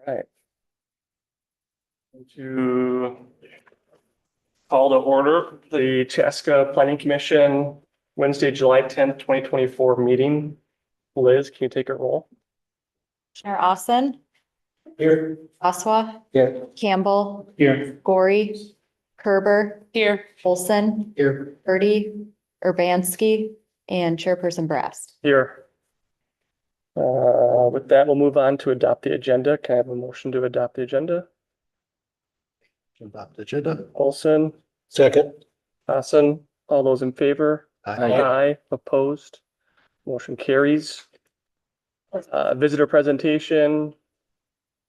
Right. To call to order the Chaska Planning Commission Wednesday, July 10th, 2024 meeting. Liz, can you take a roll? Chair Austin, Here. Oswa, Here. Campbell, Here. Gory, Kerber, Here. Olson, Here. Purdy, Urbanski, and Chairperson Brast. Here. With that, we'll move on to adopt the agenda. Can I have a motion to adopt the agenda? Adopt agenda. Olson, Second. Hassan, all those in favor? Aye. Aye, opposed, motion carries. Visitor presentation.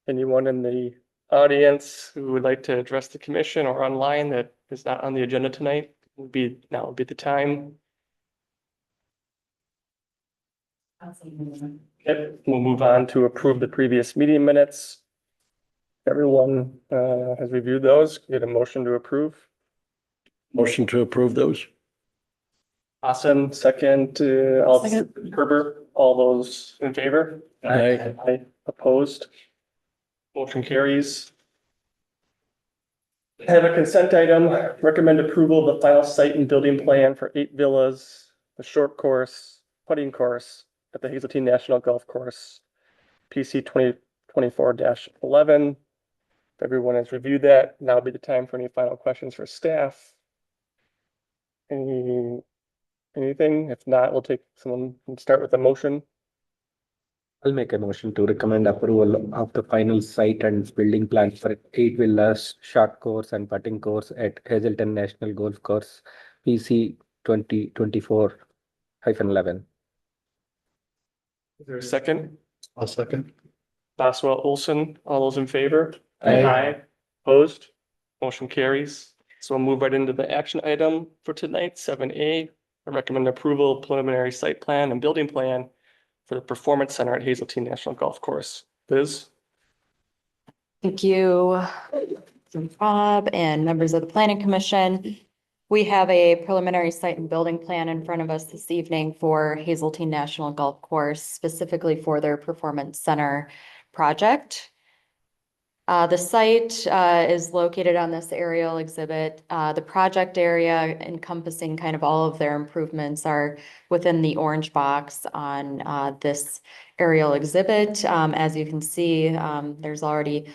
Anyone in the audience who would like to address the commission or online that is not on the agenda tonight would be, now would be the time. Okay, we'll move on to approve the previous meeting minutes. Everyone has reviewed those. Get a motion to approve. Motion to approve those. Awesome. Second, Herbert, all those in favor? Aye. Aye. Opposed? Motion carries. I have a consent item, recommend approval of the final site and building plan for 8 villas, the short course, putting course at the Hazeltine National Golf Course, PC 2024-11. If everyone has reviewed that, now would be the time for any final questions for staff. Anything? If not, we'll take someone and start with a motion. I'll make a motion to recommend approval of the final site and building plan for 8 villas, short course and putting course at Hazeltine National Golf Course, PC 2024-11. Is there a second? I'll second. Boswell Olson, all those in favor? Aye. Opposed? Motion carries. So we'll move right into the action item for tonight, 7A. I recommend approval of preliminary site plan and building plan for the Performance Center at Hazeltine National Golf Course. Liz? Thank you, Bob and members of the Planning Commission. We have a preliminary site and building plan in front of us this evening for Hazeltine National Golf Course, specifically for their Performance Center project. The site is located on this aerial exhibit. The project area encompassing kind of all of their improvements are within the orange box on this aerial exhibit. As you can see, there's already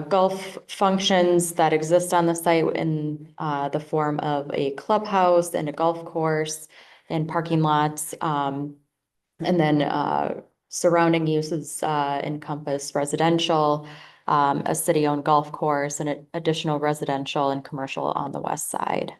golf functions that exist on the site in the form of a clubhouse and a golf course and parking lots. And then surrounding uses encompass residential, a city-owned golf course, and additional residential and commercial on the west side.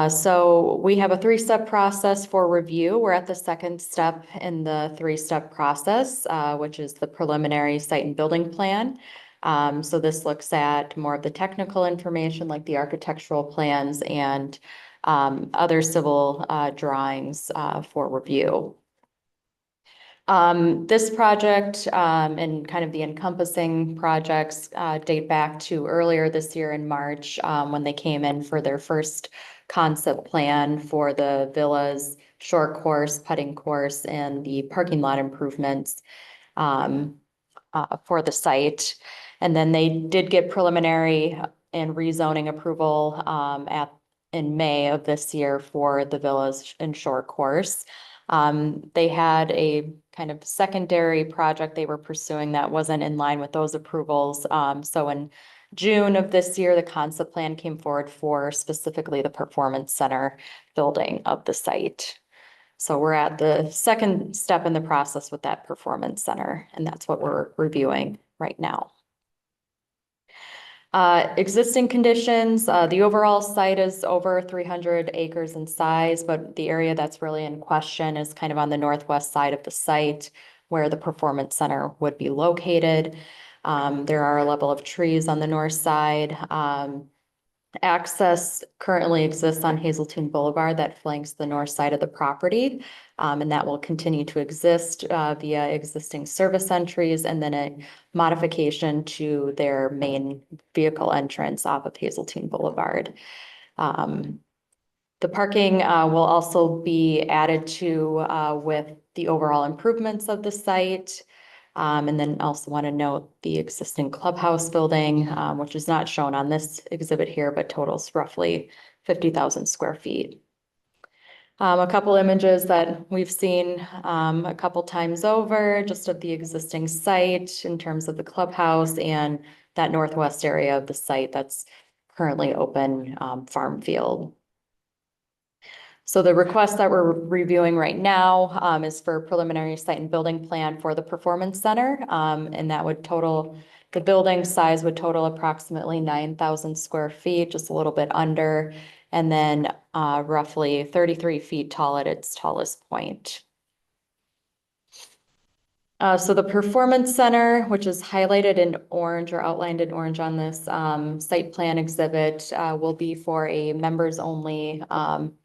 So we have a 3-step process for review. We're at the second step in the 3-step process, which is the preliminary site and building plan. So this looks at more of the technical information like the architectural plans and other civil drawings for review. This project and kind of the encompassing projects date back to earlier this year in March when they came in for their first concept plan for the villas, short course, putting course, and the parking lot improvements for the site. And then they did get preliminary and rezoning approval in May of this year for the villas and short course. They had a kind of secondary project they were pursuing that wasn't in line with those approvals. So in June of this year, the concept plan came forward for specifically the Performance Center building of the site. So we're at the second step in the process with that Performance Center, and that's what we're reviewing right now. Existing conditions, the overall site is over 300 acres in size, but the area that's really in question is kind of on the northwest side of the site where the Performance Center would be located. There are a level of trees on the north side. Access currently exists on Hazeltine Boulevard that flanks the north side of the property. And that will continue to exist via existing service entries and then a modification to their main vehicle entrance off of Hazeltine Boulevard. The parking will also be added to with the overall improvements of the site. And then also want to note the existing clubhouse building, which is not shown on this exhibit here, but totals roughly 50,000 square feet. A couple images that we've seen a couple times over, just of the existing site in terms of the clubhouse and that northwest area of the site that's currently open farm field. So the request that we're reviewing right now is for preliminary site and building plan for the Performance Center. And that would total, the building size would total approximately 9,000 square feet, just a little bit under, and then roughly 33 feet tall at its tallest point. So the Performance Center, which is highlighted in orange or outlined in orange on this site plan exhibit, will be for a members-only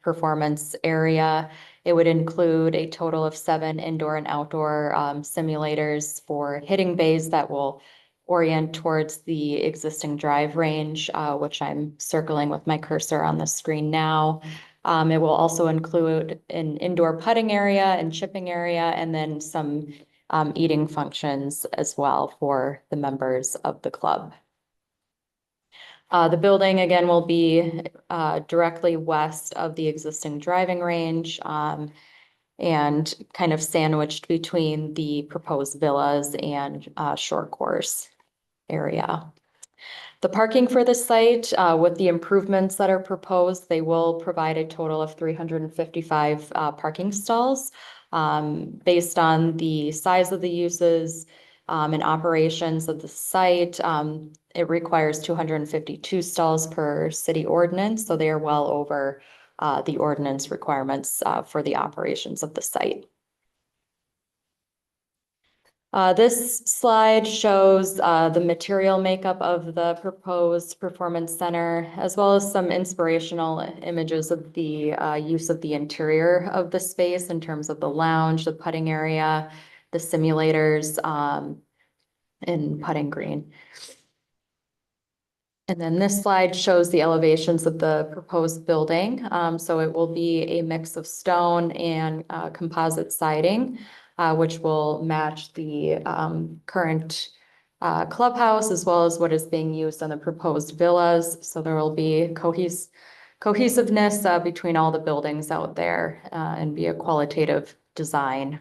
performance area. It would include a total of 7 indoor and outdoor simulators for hitting bays that will orient towards the existing drive range, which I'm circling with my cursor on the screen now. It will also include an indoor putting area and chipping area, and then some eating functions as well for the members of the club. The building again will be directly west of the existing driving range and kind of sandwiched between the proposed villas and short course area. The parking for the site, with the improvements that are proposed, they will provide a total of 355 parking stalls. Based on the size of the uses and operations of the site, it requires 252 stalls per city ordinance, so they are well over the ordinance requirements for the operations of the site. This slide shows the material makeup of the proposed performance center, as well as some inspirational images of the use of the interior of the space in terms of the lounge, the putting area, the simulators, and putting green. And then this slide shows the elevations of the proposed building. So it will be a mix of stone and composite siding, which will match the current clubhouse as well as what is being used on the proposed villas. So there will be cohesiveness between all the buildings out there and be a qualitative design.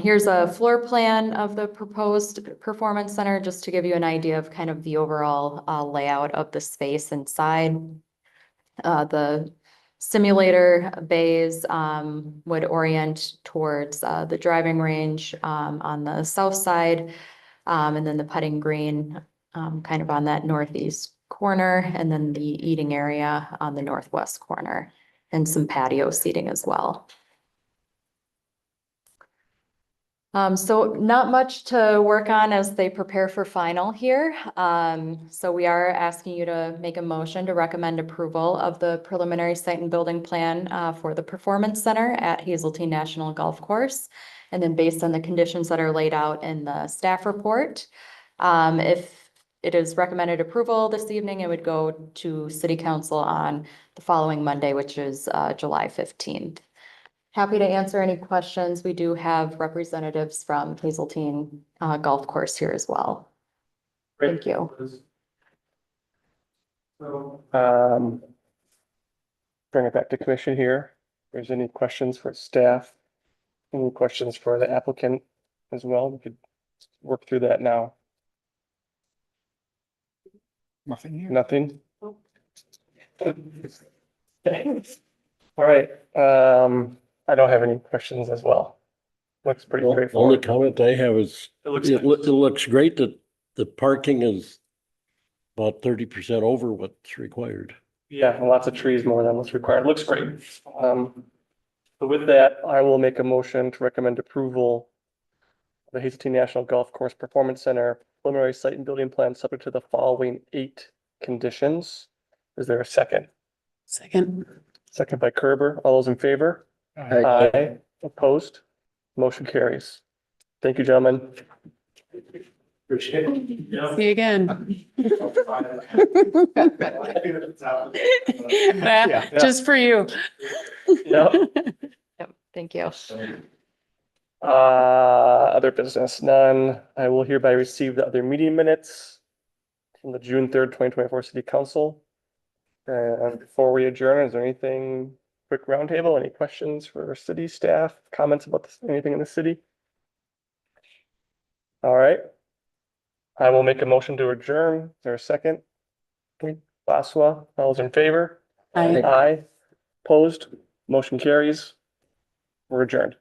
Here's a floor plan of the proposed performance center, just to give you an idea of kind of the overall layout of the space inside. The simulator bays would orient towards the driving range on the south side, and then the putting green kind of on that northeast corner, and then the eating area on the northwest corner, and some patio seating as well. So not much to work on as they prepare for final here. So we are asking you to make a motion to recommend approval of the preliminary site and building plan for the Performance Center at Hazeltine National Golf Course. And then based on the conditions that are laid out in the staff report, if it is recommended approval this evening, it would go to City Council on the following Monday, which is July 15th. Happy to answer any questions. We do have representatives from Hazeltine Golf Course here as well. Thank you. So, bring it back to commission here. If there's any questions for staff, any questions for the applicant as well, we could work through that now. Nothing here. Nothing? Okay. All right, I don't have any questions as well. Looks pretty The only straightforward. comment I have is, It looks it good. looks great that the parking is about 30% over what's required. Yeah, and lots of trees more than what's required. Looks great. So with that, I will make a motion to recommend approval of the Hazeltine National Golf Course Performance Center preliminary site and building plan subject to the following 8 conditions. Is there a second? Second. Second by Kerber. All those in favor? Aye. Opposed? Motion carries. Thank you, gentlemen. Appreciate it. See you again. Yeah. Just for you. Yep. Yep, thank you. Other business, none. I will hereby receive the other meeting minutes from the June 3rd, 2024 City Council. And before we adjourn, is there anything, quick roundtable, any questions for city staff, comments about anything in the city? All right. I will make a motion to adjourn. Is there a second? Laswa, all those in favor? Aye. Aye. Opposed? Motion carries. We're adjourned.